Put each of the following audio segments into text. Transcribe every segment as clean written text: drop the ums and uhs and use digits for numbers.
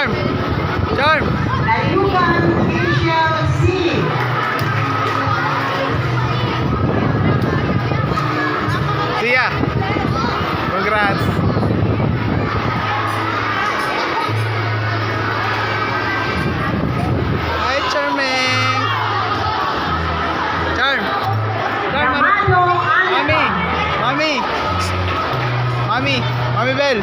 Charm. Charm. Layuban Michelle C. Sia. Congrats. Hi, Charming. Charm. Charm. Ramano Mami. Ana. Mami. Mami. Mami Bell.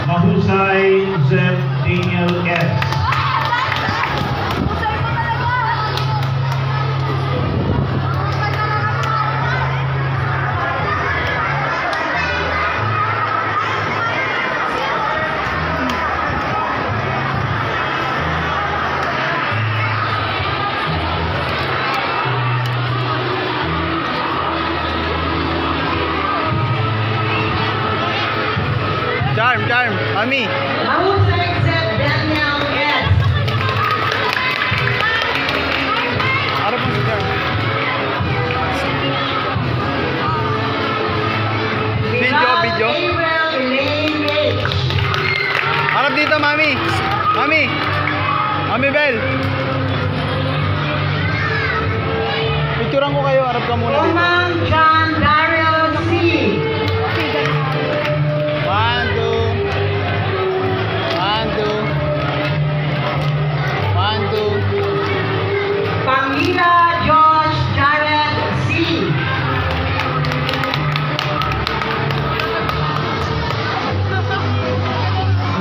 Mahusay Joseph Daniel S. Charm. Charm. Mami. Mahusay Seth Daniel S. Harap mo si Charm. Video. Gabriel Elaine H. Harap dito, Mami. Mami. Mami Bell. Picturean ko kayo. Harap ka muna dito. Roman John Daryl C. 1, 2. 1, 2. 1, 2. Pamela Josh Jared C.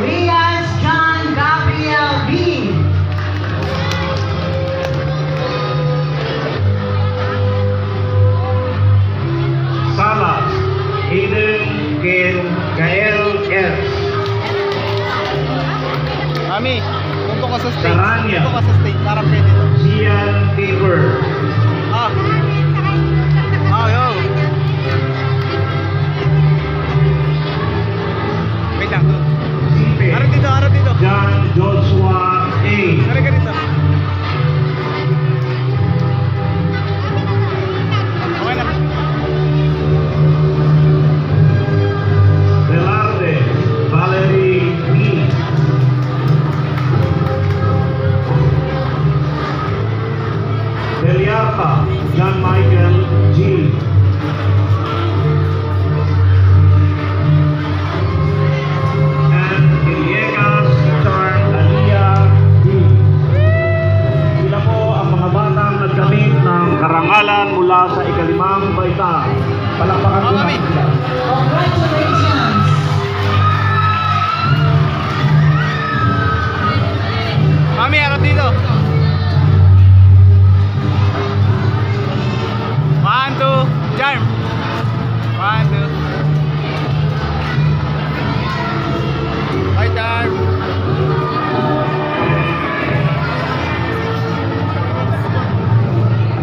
Riaz John Gabriel B. Salas Hayden Gael S. Mami, tunto ka sa stage. Taranya. Tunto ka sa stage. Harap kayo dito. Sian Favor. Ah. Ah, yo. Wait lang, doon. Sipe Harap dito, harap dito. John Joshua A. Harap ka dito. Okay na. Velarde Valerie B. Deliata John Michael G. And Iliegas Charm Alia D. Sila po ang mga batang nagkamit ng karangalan mula sa ikalimang baita.